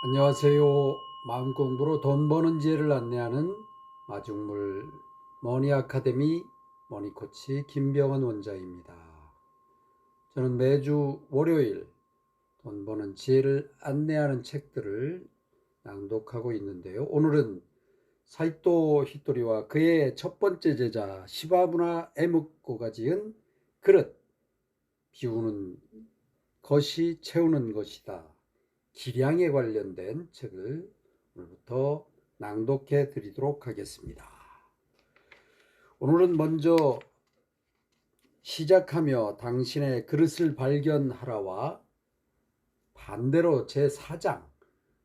안녕하세요. 마음공부로 돈 버는 지혜를 안내하는 마중물 머니 아카데미 머니코치 김병헌 원장입니다. 저는 매주 월요일 돈 버는 지혜를 안내하는 책들을 낭독하고 있는데요. 오늘은 사이토 히토리와 그의 첫 번째 제자 시바부나 에무코가 지은 그릇, 비우는 것이 채우는 것이다, 기량에 관련된 책을 오늘부터 낭독해 드리도록 하겠습니다. 오늘은 먼저 시작하며 당신의 그릇을 발견하라와 반대로 제4장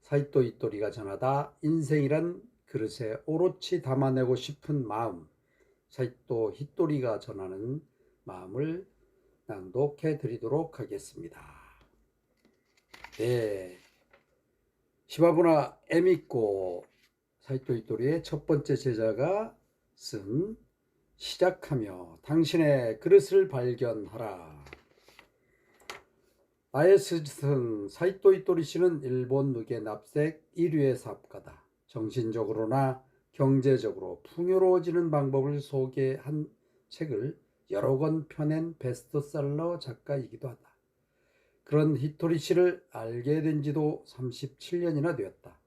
사이토 이토리가 전하다 인생이란 그릇에 오롯이 담아내고 싶은 마음, 사이토 히토리가 전하는 마음을 낭독해 드리도록 하겠습니다. 네, 시바부나 에미코 사이토 이토리의 첫 번째 제자가 쓴 시작하며 당신의 그릇을 발견하라. 나의 스승 사이토 이토리 씨는 일본 누게 납색 1위의 사업가다. 정신적으로나 경제적으로 풍요로워지는 방법을 소개한 책을 여러 권 펴낸 베스트셀러 작가이기도 하다. 그런 히토리 씨를 알게 된 지도 37년이나 되었다.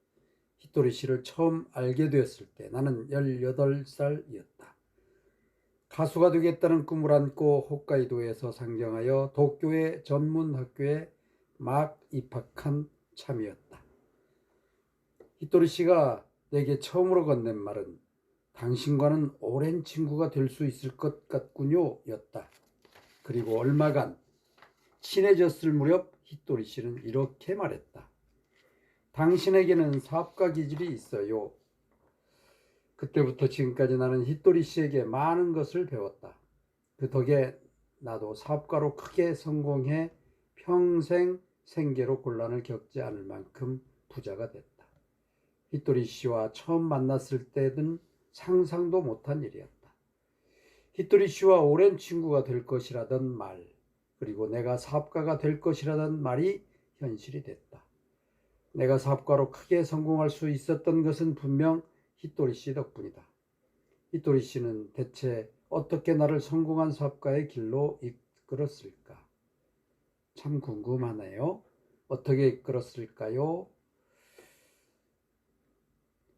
히토리 씨를 처음 알게 되었을 때 나는 18살이었다. 가수가 되겠다는 꿈을 안고 홋카이도에서 상경하여 도쿄의 전문 학교에 막 입학한 참이었다. 히토리 씨가 내게 처음으로 건넨 말은 당신과는 오랜 친구가 될 수 있을 것 같군요 였다. 그리고 얼마간 친해졌을 무렵 히토리 씨는 이렇게 말했다. 당신에게는 사업가 기질이 있어요. 그때부터 지금까지 나는 히토리 씨에게 많은 것을 배웠다. 그 덕에 나도 사업가로 크게 성공해 평생 생계로 곤란을 겪지 않을 만큼 부자가 됐다. 히토리 씨와 처음 만났을 때는 상상도 못한 일이었다. 히토리 씨와 오랜 친구가 될 것이라던 말, 그리고 내가 사업가가 될 것이라던 말이 현실이 됐다. 내가 사업가로 크게 성공할 수 있었던 것은 분명 히토리 씨 덕분이다. 히토리 씨는 대체 어떻게 나를 성공한 사업가의 길로 이끌었을까? 참 궁금하네요. 어떻게 이끌었을까요?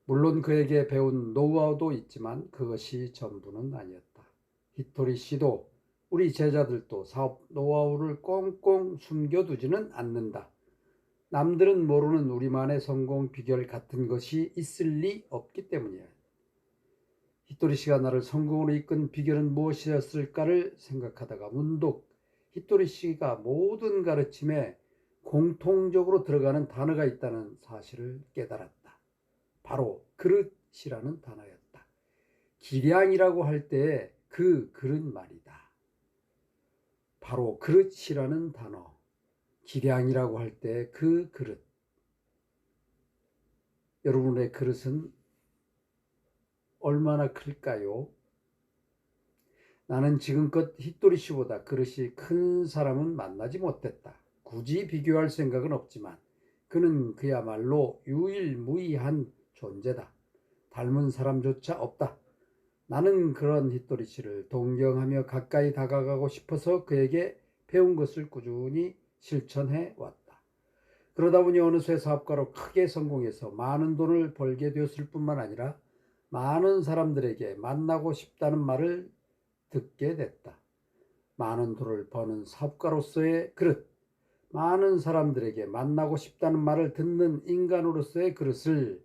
물론 그에게 배운 노하우도 있지만 그것이 전부는 아니었다. 히토리 씨도 우리 제자들도 사업 노하우를 꽁꽁 숨겨두지는 않는다. 남들은 모르는 우리만의 성공 비결 같은 것이 있을 리 없기 때문이야. 히토리 씨가 나를 성공으로 이끈 비결은 무엇이었을까를 생각하다가 문득 히토리 씨가 모든 가르침에 공통적으로 들어가는 단어가 있다는 사실을 깨달았다. 바로 그릇이라는 단어였다. 기량이라고 할 때 그 그릇 말이다. 바로 그릇이라는 단어, 기량이라고 할 때 그 그릇. 여러분의 그릇은 얼마나 클까요? 나는 지금껏 히토리 씨보다 그릇이 큰 사람은 만나지 못했다. 굳이 비교할 생각은 없지만 그는 그야말로 유일무이한 존재다. 닮은 사람조차 없다. 나는 그런 히토리 씨를 동경하며 가까이 다가가고 싶어서 그에게 배운 것을 꾸준히 실천해 왔다. 그러다 보니 어느새 사업가로 크게 성공해서 많은 돈을 벌게 되었을 뿐만 아니라 많은 사람들에게 만나고 싶다는 말을 듣게 됐다. 많은 돈을 버는 사업가로서의 그릇, 많은 사람들에게 만나고 싶다는 말을 듣는 인간으로서의 그릇을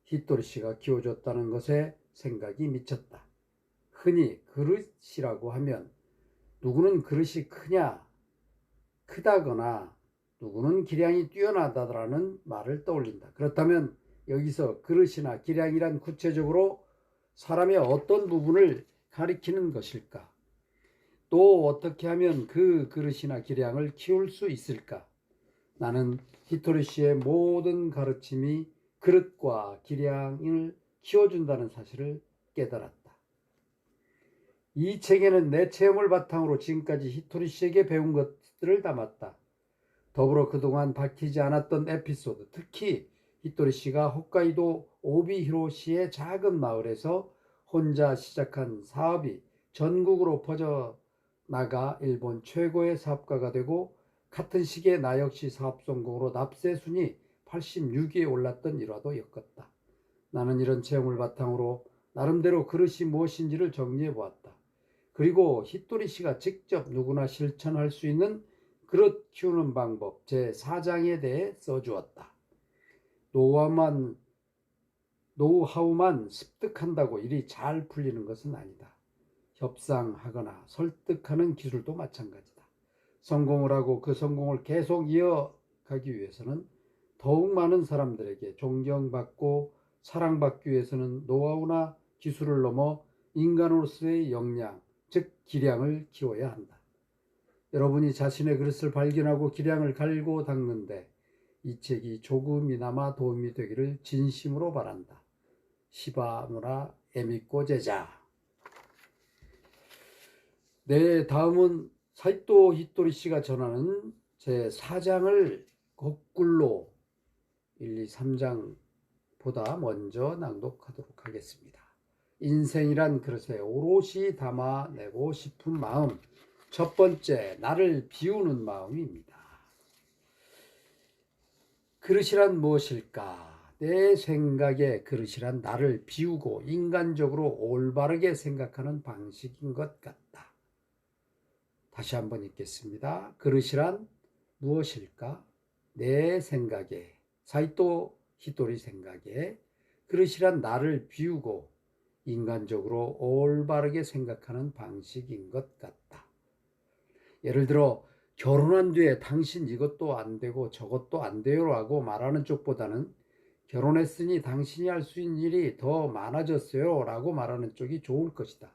히토리 씨가 키워줬다는 것에 생각이 미쳤다. 흔히 그릇이라고 하면 누구는 그릇이 크다거나 누구는 기량이 뛰어나다라는 말을 떠올린다. 그렇다면 여기서 그릇이나 기량이란 구체적으로 사람의 어떤 부분을 가리키는 것일까? 또 어떻게 하면 그 그릇이나 기량을 키울 수 있을까? 나는 히토리 씨의 모든 가르침이 그릇과 기량을 키워준다는 사실을 깨달았다. 이 책에는 내 체험을 바탕으로 지금까지 히토리 씨에게 배운 것들을 담았다. 더불어 그동안 밝히지 않았던 에피소드, 특히 히토리 씨가 홋카이도 오비히로시의 작은 마을에서 혼자 시작한 사업이 전국으로 퍼져나가 일본 최고의 사업가가 되고 같은 시기에 나 역시 사업 성공으로 납세 순위 86위에 올랐던 일화도 엮었다. 나는 이런 체험을 바탕으로 나름대로 그릇이 무엇인지를 정리해 보았다. 그리고 히토리 씨가 직접 누구나 실천할 수 있는 그릇 키우는 방법 제4장에 대해 써주었다. 노하우만 습득한다고 일이 잘 풀리는 것은 아니다. 협상하거나 설득하는 기술도 마찬가지다. 성공을 하고 그 성공을 계속 이어가기 위해서는 더욱 많은 사람들에게 존경받고 사랑받기 위해서는 노하우나 기술을 넘어 인간으로서의 역량, 즉 기량을 키워야 한다. 여러분이 자신의 그릇을 발견하고 기량을 갈고 닦는데 이 책이 조금이나마 도움이 되기를 진심으로 바란다. 시바무라 에미코 제자. 네, 다음은 사이토 히토리 씨가 전하는 제4장을 거꾸로 1, 2, 3장보다 먼저 낭독하도록 하겠습니다. 인생이란 그릇에 오롯이 담아내고 싶은 마음. 첫 번째, 나를 비우는 마음입니다. 그릇이란 무엇일까? 내 생각에 그릇이란 나를 비우고 인간적으로 올바르게 생각하는 방식인 것 같다. 다시 한번 읽겠습니다. 그릇이란 무엇일까? 내 생각에, 사이토 히토리 생각에 그릇이란 나를 비우고 인간적으로 올바르게 생각하는 방식인 것 같다. 예를 들어 결혼한 뒤에 당신 이것도 안 되고 저것도 안 돼요라고 말하는 쪽보다는 결혼했으니 당신이 할 수 있는 일이 더 많아졌어요 라고 말하는 쪽이 좋을 것이다.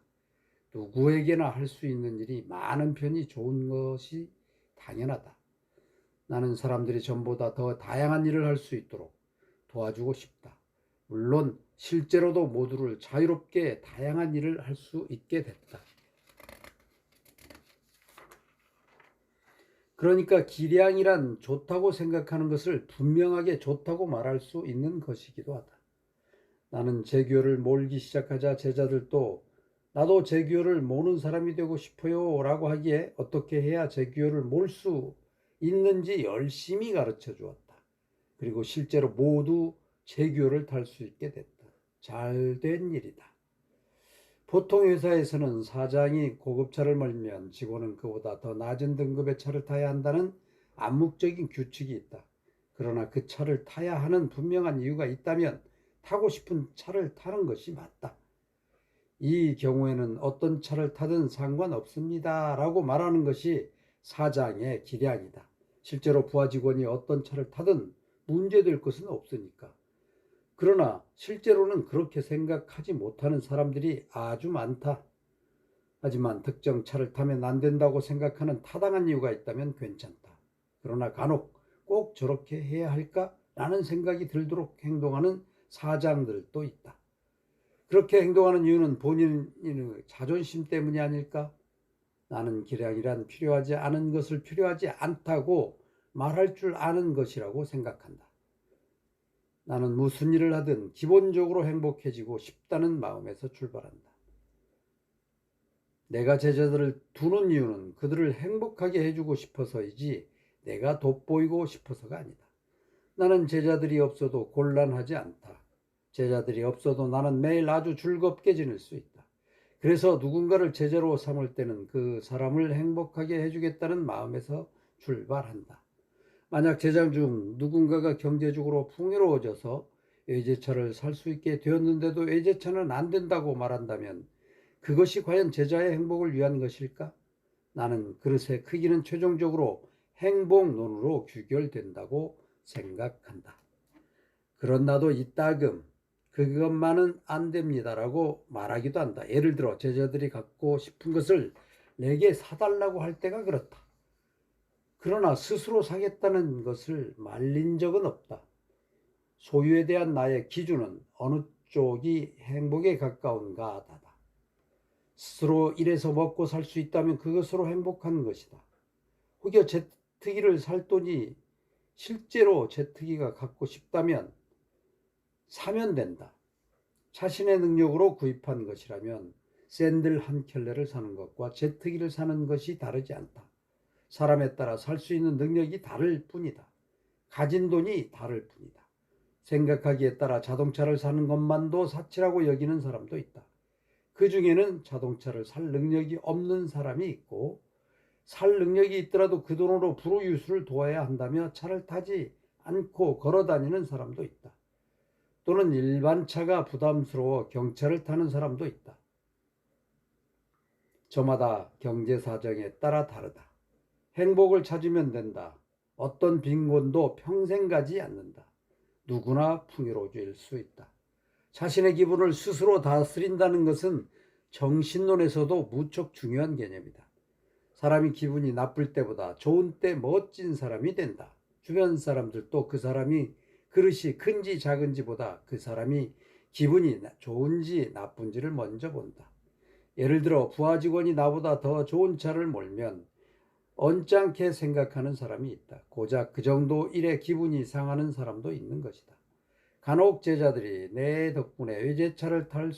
누구에게나 할 수 있는 일이 많은 편이 좋은 것이 당연하다. 나는 사람들이 전보다 더 다양한 일을 할 수 있도록 도와주고 싶다. 물론 실제로도 모두를 자유롭게 다양한 일을 할 수 있게 됐다. 그러니까 기량이란 좋다고 생각하는 것을 분명하게 좋다고 말할 수 있는 것이기도 하다. 나는 제규어를 몰기 시작하자 제자들도 나도 제규어를 모는 사람이 되고 싶어요 라고 하기에 어떻게 해야 제규어를 몰 수 있는지 열심히 가르쳐 주었다. 그리고 실제로 모두 제규어를 탈 수 있게 됐다. 잘된 일이다. 보통 회사에서는 사장이 고급차를 몰면 직원은 그보다 더 낮은 등급의 차를 타야 한다는 암묵적인 규칙이 있다. 그러나 그 차를 타야 하는 분명한 이유가 있다면 타고 싶은 차를 타는 것이 맞다. 이 경우에는 어떤 차를 타든 상관없습니다 라고 말하는 것이 사장의 기량이다. 실제로 부하 직원이 어떤 차를 타든 문제될 것은 없으니까. 그러나 실제로는 그렇게 생각하지 못하는 사람들이 아주 많다. 하지만 특정 차를 타면 안 된다고 생각하는 타당한 이유가 있다면 괜찮다. 그러나 간혹 꼭 저렇게 해야 할까? 라는 생각이 들도록 행동하는 사장들도 있다. 그렇게 행동하는 이유는 본인의 자존심 때문이 아닐까? 나는 기량이란 필요하지 않은 것을 필요하지 않다고 말할 줄 아는 것이라고 생각한다. 나는 무슨 일을 하든 기본적으로 행복해지고 싶다는 마음에서 출발한다. 내가 제자들을 두는 이유는 그들을 행복하게 해주고 싶어서이지 내가 돋보이고 싶어서가 아니다. 나는 제자들이 없어도 곤란하지 않다. 제자들이 없어도 나는 매일 아주 즐겁게 지낼 수 있다. 그래서 누군가를 제자로 삼을 때는 그 사람을 행복하게 해주겠다는 마음에서 출발한다. 만약 제자 중 누군가가 경제적으로 풍요로워져서 외제차를 살 수 있게 되었는데도 외제차는 안 된다고 말한다면 그것이 과연 제자의 행복을 위한 것일까? 나는 그릇의 크기는 최종적으로 행복론으로 규결된다고 생각한다. 그런 나도 이따금 그것만은 안 됩니다라고 말하기도 한다. 예를 들어 제자들이 갖고 싶은 것을 내게 사달라고 할 때가 그렇다. 그러나 스스로 사겠다는 것을 말린 적은 없다. 소유에 대한 나의 기준은 어느 쪽이 행복에 가까운가 하다. 스스로 일해서 먹고 살 수 있다면 그것으로 행복한 것이다. 혹여 제트기를 살 돈이 실제로 제트기가 갖고 싶다면 사면 된다. 자신의 능력으로 구입한 것이라면 샌들 한 켤레를 사는 것과 제트기를 사는 것이 다르지 않다. 사람에 따라 살 수 있는 능력이 다를 뿐이다. 가진 돈이 다를 뿐이다. 생각하기에 따라 자동차를 사는 것만도 사치라고 여기는 사람도 있다. 그 중에는 자동차를 살 능력이 없는 사람이 있고, 살 능력이 있더라도 그 돈으로 불우이웃을 도와야 한다며 차를 타지 않고 걸어 다니는 사람도 있다. 또는 일반 차가 부담스러워 경차를 타는 사람도 있다. 저마다 경제 사정에 따라 다르다. 행복을 찾으면 된다. 어떤 빈곤도 평생 가지 않는다. 누구나 풍요로워질 수 있다. 자신의 기분을 스스로 다스린다는 것은 정신론에서도 무척 중요한 개념이다. 사람이 기분이 나쁠 때보다 좋은 때 멋진 사람이 된다. 주변 사람들도 그 사람이 그릇이 큰지 작은지보다 그 사람이 기분이 좋은지 나쁜지를 먼저 본다. 예를 들어 부하 직원이 나보다 더 좋은 차를 몰면 언짢게 생각하는 사람이 있다. 고작 그 정도 일에 기분이 상하는 사람도 있는 것이다. 간혹 제자들이 내 덕분에 외제차를 탈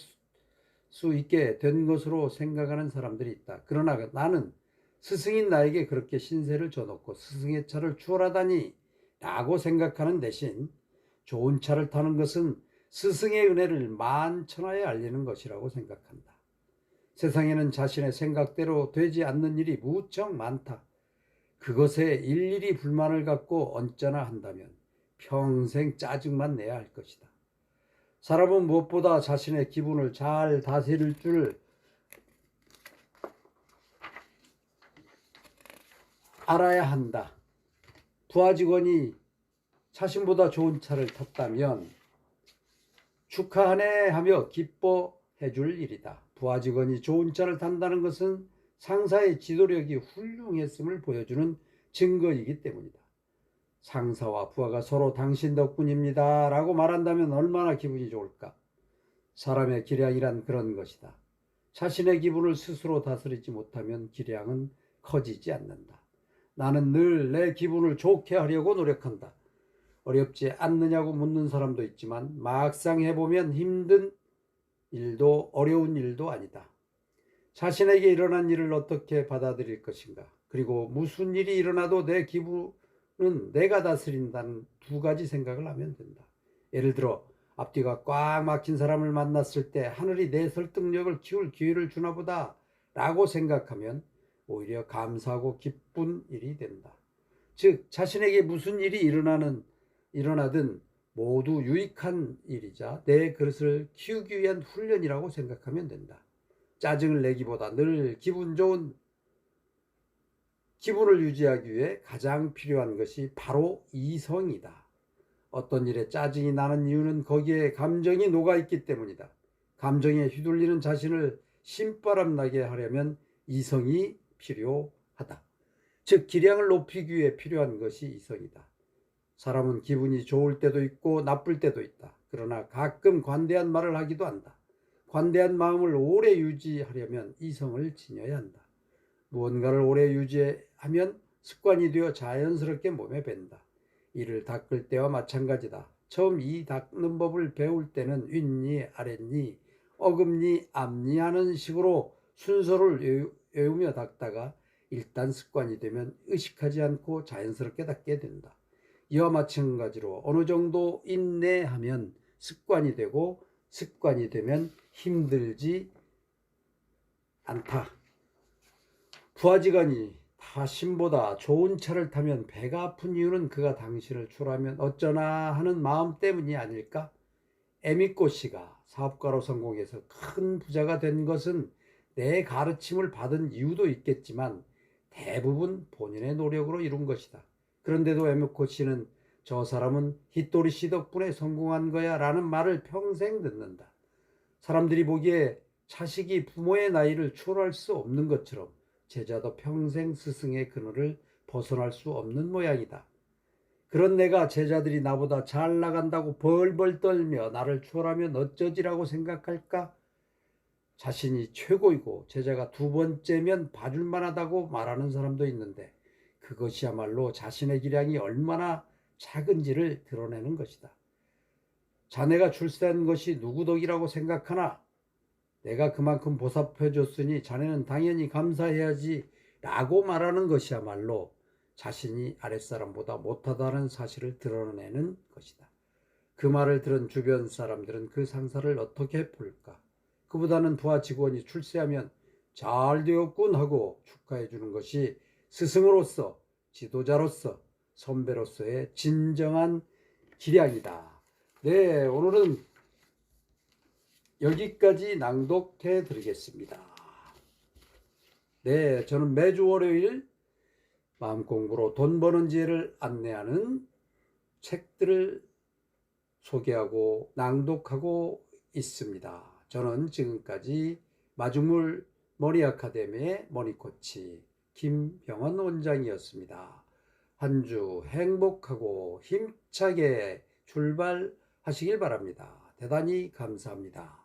수 있게 된 것으로 생각하는 사람들이 있다. 그러나 나는 스승인 나에게 그렇게 신세를 져놓고 스승의 차를 추월하다니 라고 생각하는 대신 좋은 차를 타는 것은 스승의 은혜를 만천하에 알리는 것이라고 생각한다. 세상에는 자신의 생각대로 되지 않는 일이 무척 많다. 그것에 일일이 불만을 갖고 언짢아 한다면 평생 짜증만 내야 할 것이다. 사람은 무엇보다 자신의 기분을 잘 다스릴 줄 알아야 한다. 부하 직원이 자신보다 좋은 차를 탔다면 축하하네 하며 기뻐해 줄 일이다. 부하 직원이 좋은 차를 탄다는 것은 상사의 지도력이 훌륭했음을 보여주는 증거이기 때문이다. 상사와 부하가 서로 당신 덕분입니다 라고 말한다면 얼마나 기분이 좋을까? 사람의 기량이란 그런 것이다. 자신의 기분을 스스로 다스리지 못하면 기량은 커지지 않는다. 나는 늘 내 기분을 좋게 하려고 노력한다. 어렵지 않느냐고 묻는 사람도 있지만 막상 해보면 힘든 일도 어려운 일도 아니다. 자신에게 일어난 일을 어떻게 받아들일 것인가? 그리고 무슨 일이 일어나도 내 기분은 내가 다스린다는 두 가지 생각을 하면 된다. 예를 들어 앞뒤가 꽉 막힌 사람을 만났을 때 하늘이 내 설득력을 키울 기회를 주나 보다 라고 생각하면 오히려 감사하고 기쁜 일이 된다. 즉 자신에게 무슨 일이 일어나든 모두 유익한 일이자 내 그릇을 키우기 위한 훈련이라고 생각하면 된다. 짜증을 내기보다 늘 기분 좋은 기분을 유지하기 위해 가장 필요한 것이 바로 이성이다. 어떤 일에 짜증이 나는 이유는 거기에 감정이 녹아있기 때문이다. 감정에 휘둘리는 자신을 신바람 나게 하려면 이성이 필요하다. 즉 기량을 높이기 위해 필요한 것이 이성이다. 사람은 기분이 좋을 때도 있고 나쁠 때도 있다. 그러나 가끔 관대한 말을 하기도 한다. 관대한 마음을 오래 유지하려면 이성을 지녀야 한다. 무언가를 오래 유지하면 습관이 되어 자연스럽게 몸에 밴다. 이를 닦을 때와 마찬가지다. 처음 이 닦는 법을 배울 때는 윗니, 아랫니, 어금니, 앞니 하는 식으로 순서를 외우며 닦다가 일단 습관이 되면 의식하지 않고 자연스럽게 닦게 된다. 이와 마찬가지로 어느 정도 인내하면 습관이 되고 습관이 되면 힘들지 않다. 부하직원이 타신보다 좋은 차를 타면 배가 아픈 이유는 그가 당신을 추라면 어쩌나 하는 마음 때문이 아닐까? 에미꼬 씨가 사업가로 성공해서 큰 부자가 된 것은 내 가르침을 받은 이유도 있겠지만 대부분 본인의 노력으로 이룬 것이다. 그런데도 에미꼬 씨는 저 사람은 히토리 씨 덕분에 성공한 거야 라는 말을 평생 듣는다. 사람들이 보기에 자식이 부모의 나이를 초월할 수 없는 것처럼 제자도 평생 스승의 그늘을 벗어날 수 없는 모양이다. 그런 내가 제자들이 나보다 잘 나간다고 벌벌 떨며 나를 추월하면 어쩌지라고 생각할까? 자신이 최고이고 제자가 두 번째면 봐줄 만하다고 말하는 사람도 있는데 그것이야말로 자신의 기량이 얼마나 작은지를 드러내는 것이다. 자네가 출세한 것이 누구 덕이라고 생각하나? 내가 그만큼 보살펴 줬으니 자네는 당연히 감사해야지 라고 말하는 것이야말로 자신이 아랫사람보다 못하다는 사실을 드러내는 것이다. 그 말을 들은 주변 사람들은 그 상사를 어떻게 볼까? 그보다는 부하 직원이 출세하면 잘 되었군 하고 축하해 주는 것이 스승으로서, 지도자로서, 선배로서의 진정한 기량이다. 네, 오늘은 여기까지 낭독해 드리겠습니다. 네, 저는 매주 월요일 마음 공부로 돈 버는 지혜를 안내하는 책들을 소개하고 낭독하고 있습니다. 저는 지금까지 마중물 머니 아카데미의 머니코치 김병헌 원장이었습니다. 한 주 행복하고 힘차게 출발하시길 바랍니다. 대단히 감사합니다.